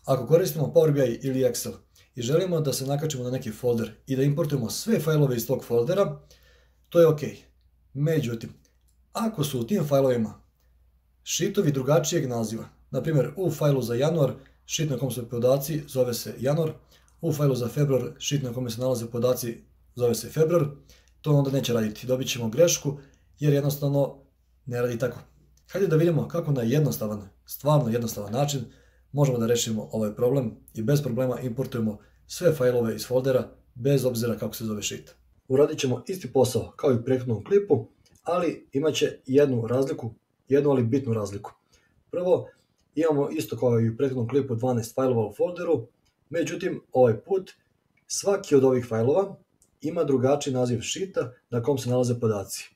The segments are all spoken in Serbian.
Ako koristimo Power BI ili Excel i želimo da se nakačimo na neki folder i da importujemo sve failove iz tog foldera, to je ok. Međutim, ako su u tim failovima sheetovi drugačijeg naziva, na primjer u failu za januar, sheet na kom su podaci zove se januar, u failu za februar, sheet na kome se nalaze podaci zove se februar, to onda neće raditi. Dobit ćemo grešku jer jednostavno ne radi tako. Hajde da vidimo kako na jednostavan, stvarno jednostavan način možemo da rešimo ovaj problem i bez problema importujemo sve failove iz foldera bez obzira kako se zove sheet. Uradit ćemo isti posao kao i u prethodnom klipu, ali imat će jednu razliku, jednu ali bitnu razliku. Prvo, imamo isto kao i u prethodnom klipu 12 failova u folderu, međutim ovaj put svaki od ovih failova ima drugačiji naziv sheeta na kom se nalaze podaci.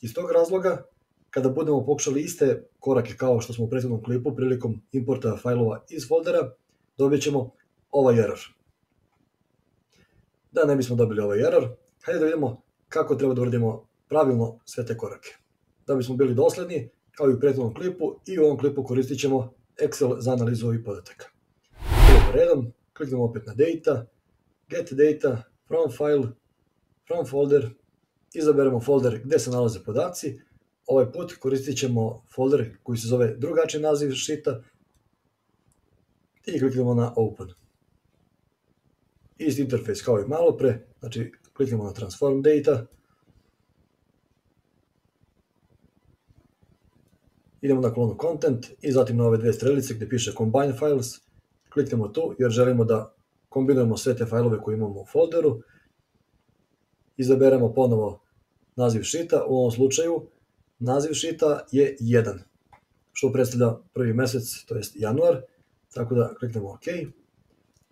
Iz tog razloga, kada budemo pokušali iste korake kao što smo u prethodnom klipu prilikom importa failova iz foldera, dobit ćemo ovaj error. Da ne bismo dobili ovaj error, hajde da vidimo kako treba da uradimo pravilno sve te korake. Da bismo bili dosledni, kao i u prethodnom klipu, i u ovom klipu koristit ćemo Excel za analizu ovih podataka. Idemo redom, kliknemo opet na Data, Get Data, From File, From Folder, izaberemo folder gde se nalaze podaci. Ovaj put koristit ćemo folder koji se zove drugačiji naziv sheeta i kliknemo na Open. Isti interfejs kao i malo pre, znači kliknemo na Transform Data, idemo na kolonu Content i zatim na ove dve strelice gde piše Combine Files, kliknemo tu jer želimo da kombinujemo sve te failove koje imamo u folderu, izaberemo ponovo naziv sheeta, u ovom slučaju naziv sheeta je 1, što predstavlja prvi mesec, to jest januar, tako da kliknemo OK,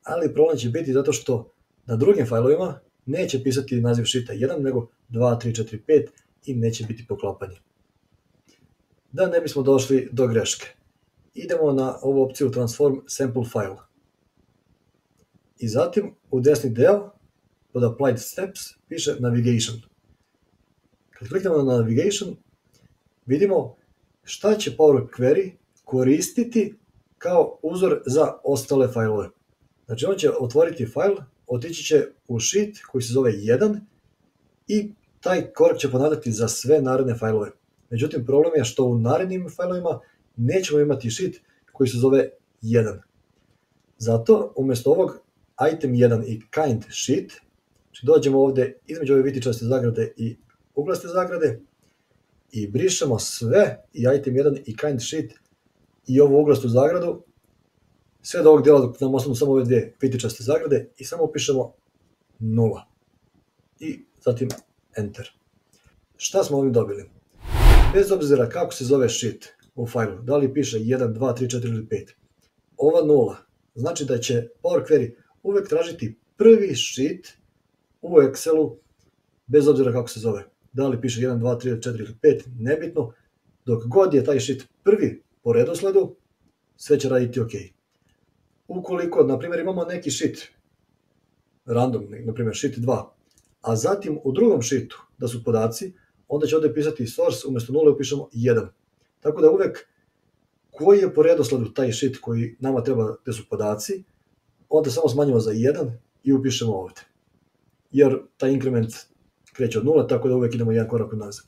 ali problem će biti zato što na drugim failovima neće pisati naziv sheeta 1, nego 2, 3, 4, 5 i neće biti poklapanje. Da ne bismo došli do greške, idemo na ovu opciju Transform Sample File. I zatim u desni deo, pod Applied Steps, piše Navigation. Kad kliknemo na Navigation, vidimo šta će Power Query koristiti kao uzor za ostale failove. Znači on će otvoriti fail, otići će u sheet koji se zove 1 i taj korak će ponavljati za sve naredne failove. Međutim, problem je što u narednim failovima nećemo imati sheet koji se zove 1. Zato, umjesto ovog item 1 i kind sheet, znači dođemo ovde između ove vitičaste zagrade i uglaste zagrade i brišemo sve i item 1 i kind sheet i ovu uglastu zagradu, sve do ovog dela dok nam ostanu samo ove dve vitičaste zagrade i samo upišemo 0. I zatim Enter. Šta smo ovim dobili? Bez obzira kako se zove sheet u failu, da li piše 1, 2, 3, 4 ili 5, ova 0 znači da će Power Query uvek tražiti prvi sheet u Excelu, bez obzira kako se zove. Da li piše 1, 2, 3, 4 ili 5, nebitno, dok god je taj sheet prvi po redosledu, sve će raditi ok. Ukoliko, na primjer, imamo neki sheet, random, na primjer sheet 2, a zatim u drugom sheetu da su podaci, onda će ovde pisati source, umjesto 0 upišemo 1. Tako da uvek koji je po redosledu taj sheet koji nama treba gde su podaci, onda samo smanjimo za 1 i upišemo ovde. Jer taj inkrement kreće od 0, tako da uvek idemo jedan korak nazad.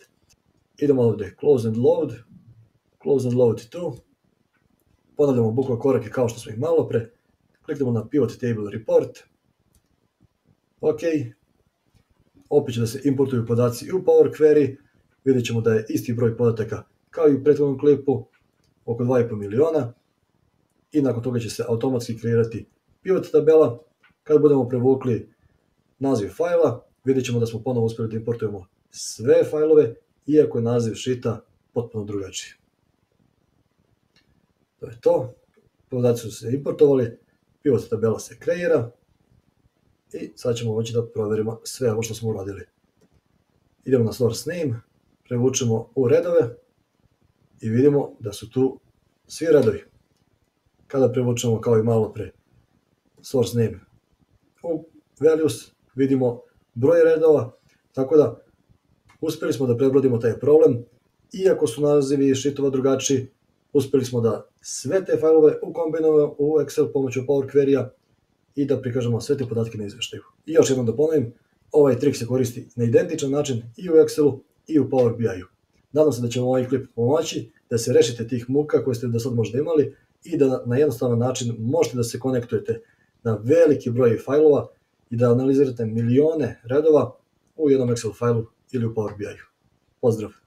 Idemo ovde, close and load to, ponavljamo bukva korake kao što smo ih malo pre, kliknemo na pivot table report, ok, opet će da se importuju podaci i u Power Query, vidjet ćemo da je isti broj podataka kao i u prethodnom klipu, oko 2,5 miliona, i nakon toga će se automatski kreirati pivot tabela. Kada budemo prevukli naziv fajla, vidjet ćemo da smo ponovo uspeli da importujemo sve fajlove, iako je naziv sheeta potpuno drugačiji. To je to, podaci su se importovali, pivot tabela se kreira i sad ćemo moći da proverimo sve ovo što smo uradili. Idemo na source name, prevučemo u redove i vidimo da su tu svi redovi. Kada prevučemo kao i malo pre source name u values, vidimo broj redova, tako da uspeli smo da prebrodimo taj problem, iako su nazivi sheetova drugačiji, uspjeli smo da sve te failove ukombinujemo u Excel pomoću Power Query-a i da prikažemo sve te podatke na izveštaju. I još jednom da ponovim, ovaj trik se koristi na identičan način i u Excelu i u Power BI-u. Nadam se da će vam ovaj klip pomoći da se rešite tih muka koje ste do sad možda imali i da na jednostavan način možete da se konektujete na veliki broj failova i da analizirate milione redova u jednom Excel failu ili u Power BI-u. Pozdrav!